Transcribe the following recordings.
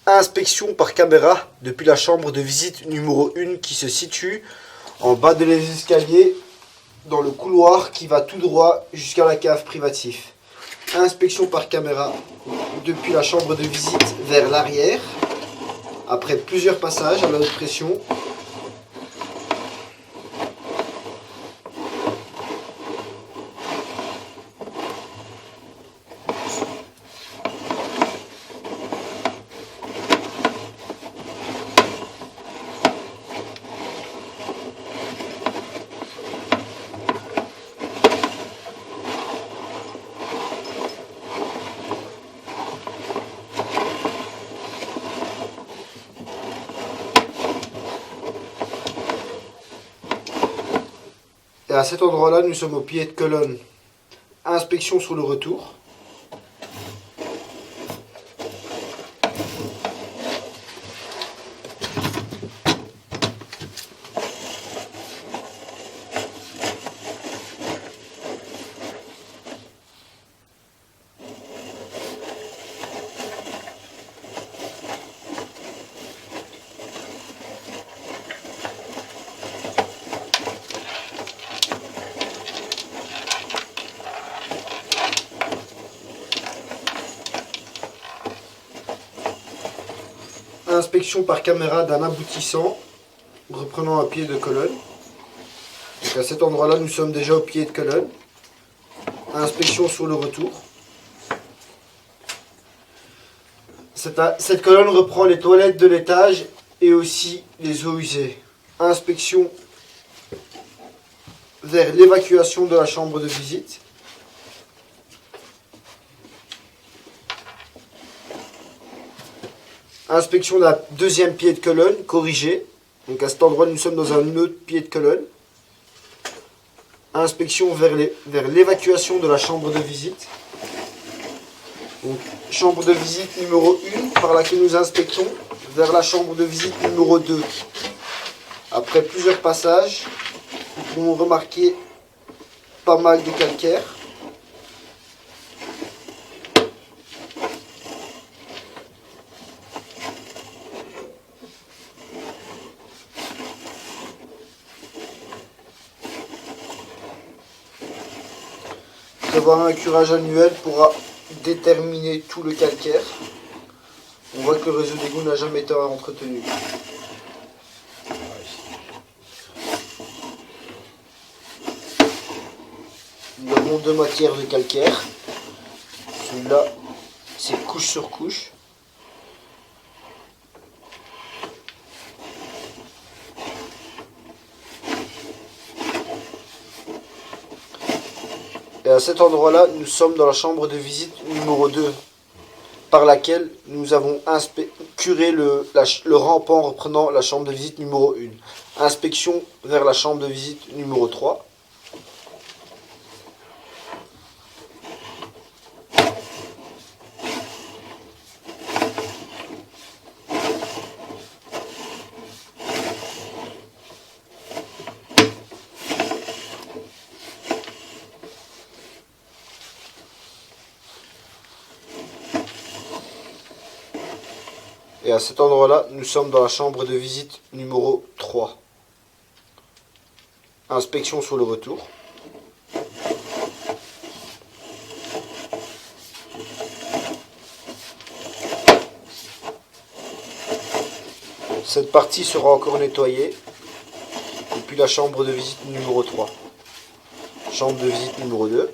Inspection par caméra depuis la chambre de visite numéro 1 qui se situe en bas de l'escalier dans le couloir qui va tout droit jusqu'à la cave privative. Inspection par caméra depuis la chambre de visite vers l'arrière après plusieurs passages à la haute pression. Et à cet endroit-là, nous sommes au pied de colonne. Inspection sur le retour. Inspection par caméra d'un aboutissant, reprenant un pied de colonne. Donc à cet endroit-là, nous sommes déjà au pied de colonne. Inspection sur le retour. Cette colonne reprend les toilettes de l'étage et aussi les eaux usées. Inspection vers l'évacuation de la chambre de visite. Inspection de la deuxième pied de colonne, corrigé. Donc à cet endroit, nous sommes dans un autre pied de colonne. Inspection vers l'évacuation de la chambre de visite. Donc, chambre de visite numéro 1 par laquelle nous inspectons vers la chambre de visite numéro 2. Après plusieurs passages, nous pouvons remarquer pas mal de calcaire. Prévoir un curage annuel pourra déterminer tout le calcaire. On voit que le réseau d'égout n'a jamais été entretenu. Nous avons deux matières de calcaire. Celui-là, c'est couche sur couche. Et à cet endroit-là, nous sommes dans la chambre de visite numéro 2, par laquelle nous avons curé le rampant reprenant la chambre de visite numéro 1. Inspection vers la chambre de visite numéro 3. Et à cet endroit-là, nous sommes dans la chambre de visite numéro 3. Inspection sur le retour. Cette partie sera encore nettoyée. Et puis la chambre de visite numéro 3. Chambre de visite numéro 2.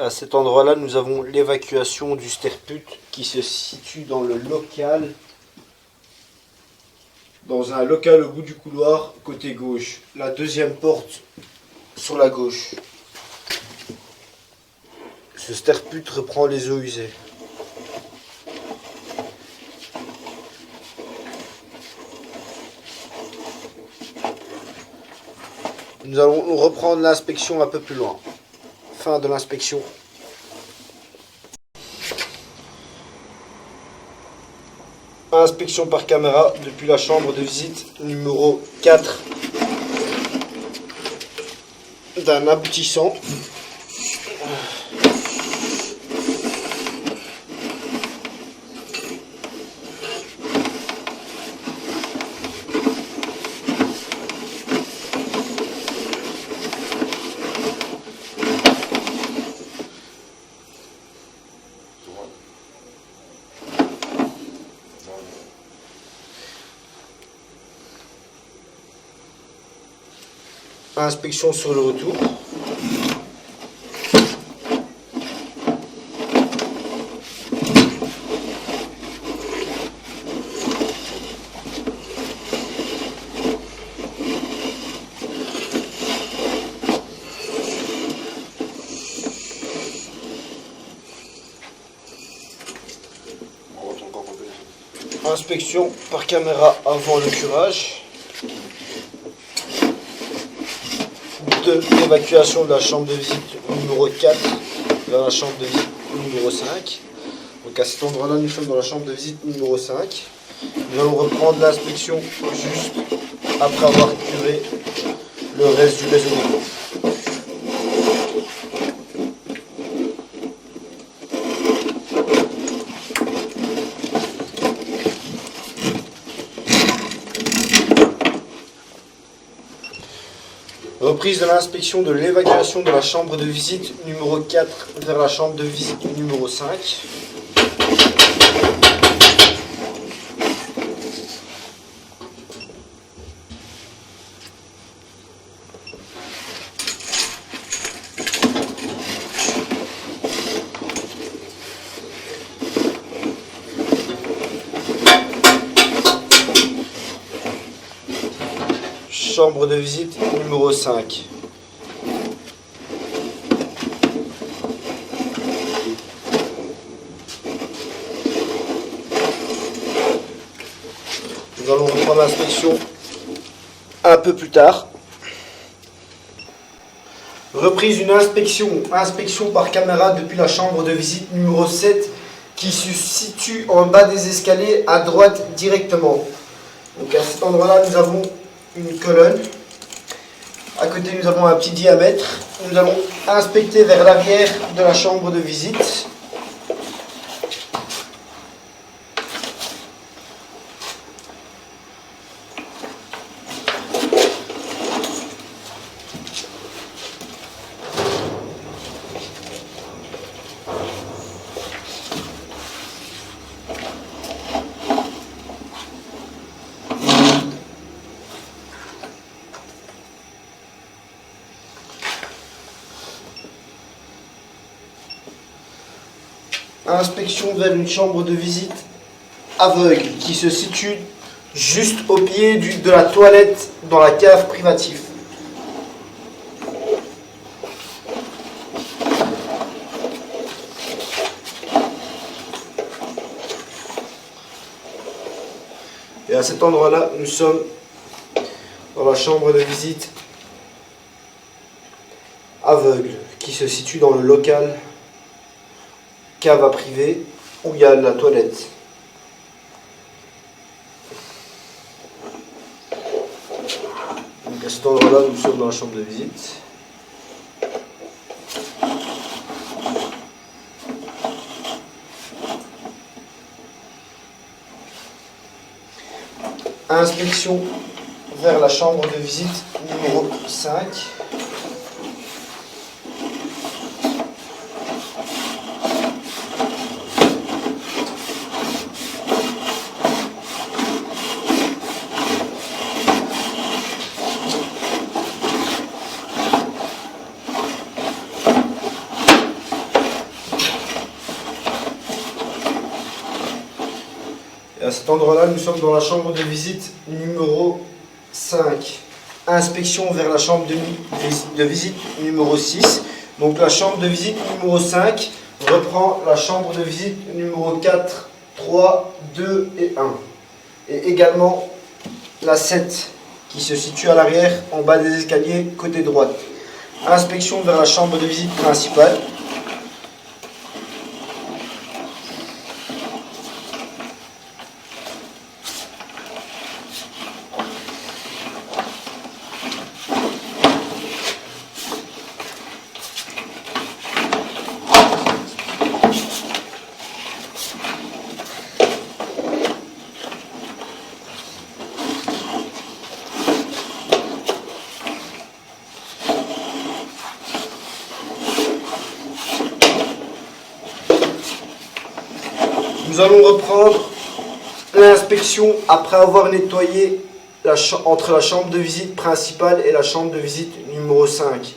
À cet endroit-là, nous avons l'évacuation du sterput qui se situe dans le local, dans un local au bout du couloir, côté gauche. La deuxième porte sur la gauche. Ce sterput reprend les eaux usées. Nous allons reprendre l'inspection un peu plus loin. Fin de l'inspection. Inspection par caméra depuis la chambre de visite numéro 4 d'un aboutissant. Inspection sur le retour. Inspection par caméra avant le curage. De l'évacuation de la chambre de visite numéro 4 vers la chambre de visite numéro 5. Donc à cet endroit-là, nous sommes dans la chambre de visite numéro 5. Nous allons reprendre l'inspection juste après avoir curé le reste du réseau d'égout. Reprise de l'inspection de l'évacuation de la chambre de visite numéro 4 vers la chambre de visite numéro 5. Chambre de visite numéro 5. Nous allons reprendre l'inspection un peu plus tard. Reprise d'une inspection par caméra depuis la chambre de visite numéro 7 qui se situe en bas des escaliers à droite directement. Donc à cet endroit-là, nous avons une colonne. À côté, nous avons un petit diamètre. Nous allons inspecter vers l'arrière de la chambre de visite. Inspection vers une chambre de visite aveugle qui se situe juste au pied de la toilette dans la cave privative. Et à cet endroit-là, nous sommes dans la chambre de visite aveugle qui se situe dans le local cave à privé où il y a la toilette. Donc à cet endroit-là, nous sommes dans la chambre de visite. Inspection vers la chambre de visite numéro 5. cet endroit-là, nous sommes dans la chambre de visite numéro 5. Inspection vers la chambre de visite numéro 6. Donc la chambre de visite numéro 5 reprend la chambre de visite numéro 4, 3, 2 et 1. Et également la 7 qui se situe à l'arrière en bas des escaliers côté droite. Inspection vers la chambre de visite principale. Nous allons reprendre l'inspection après avoir nettoyé entre la chambre de visite principale et la chambre de visite numéro 5.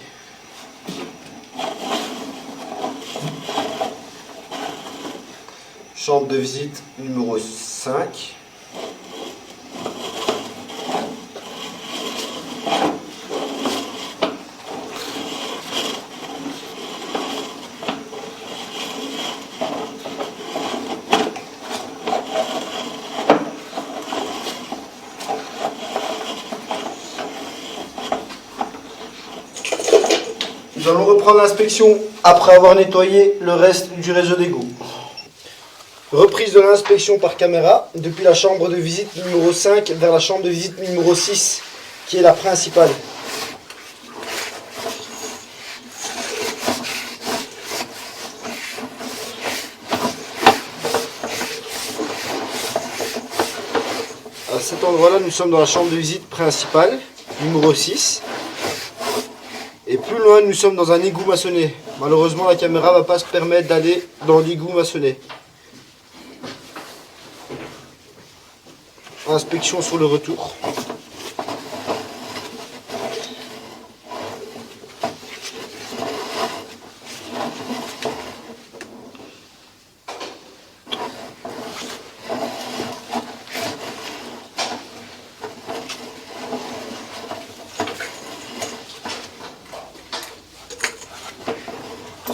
Chambre de visite numéro 5. Nous allons reprendre l'inspection après avoir nettoyé le reste du réseau d'égout. Reprise de l'inspection par caméra depuis la chambre de visite numéro 5 vers la chambre de visite numéro 6 qui est la principale. À cet endroit-là, nous sommes dans la chambre de visite principale numéro 6. Et plus loin, nous sommes dans un égout maçonné. Malheureusement, la caméra ne va pas se permettre d'aller dans l'égout maçonné. Inspection sur le retour.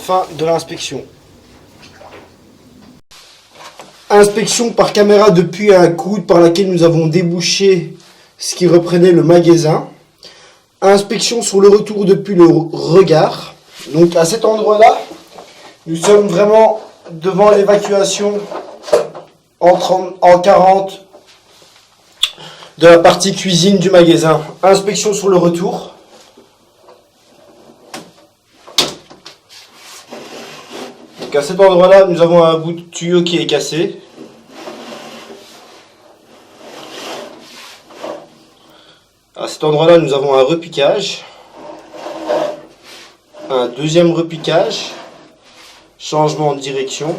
Fin de l'inspection. Inspection par caméra depuis un coude par laquelle nous avons débouché ce qui reprenait le magasin. Inspection sur le retour depuis le regard. Donc à cet endroit-là, nous sommes vraiment devant l'évacuation en 40 de la partie cuisine du magasin. Inspection sur le retour. Donc à cet endroit-là, nous avons un bout de tuyau qui est cassé. À cet endroit-là, nous avons un repiquage. Un deuxième repiquage. Changement de direction.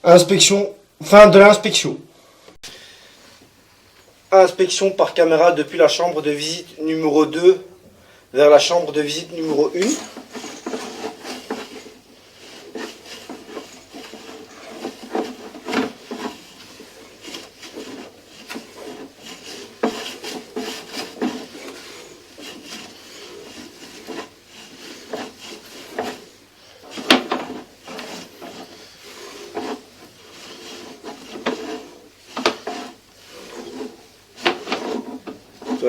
Inspection, fin de l'inspection. Inspection par caméra depuis la chambre de visite numéro 2 vers la chambre de visite numéro 1.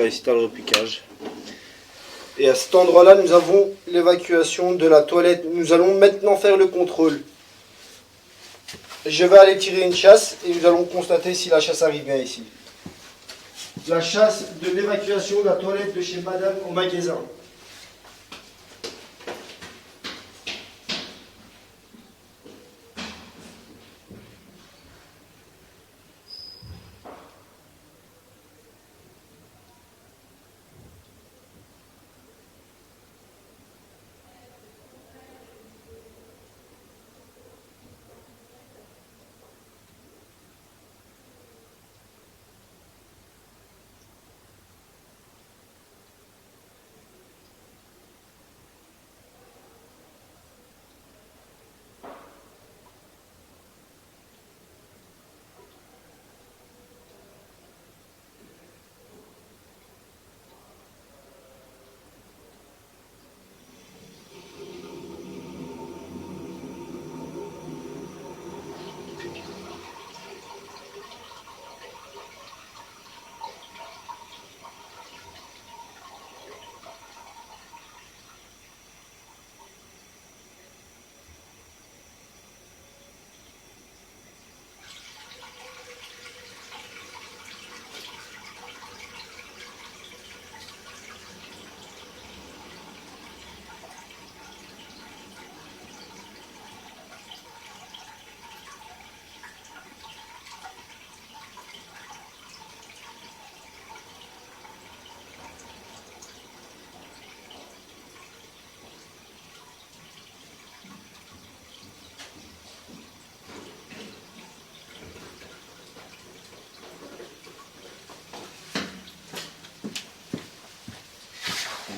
Ici tu as le repiquage. Et à cet endroit-là, nous avons l'évacuation de la toilette. Nous allons maintenant faire le contrôle. Je vais aller tirer une chasse et nous allons constater si la chasse arrive bien ici. La chasse de l'évacuation de la toilette de chez Madame au magasin.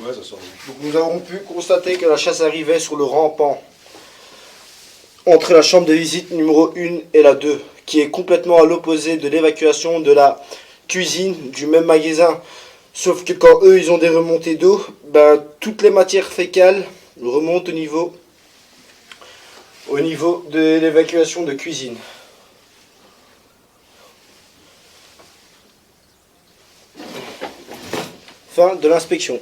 Ouais, ça sort. Donc nous avons pu constater que la chasse arrivait sur le rampant entre la chambre de visite numéro 1 et la 2, qui est complètement à l'opposé de l'évacuation de la cuisine du même magasin. Sauf que quand eux ils ont des remontées d'eau, ben, toutes les matières fécales remontent au niveau de l'évacuation de cuisine. Fin de l'inspection.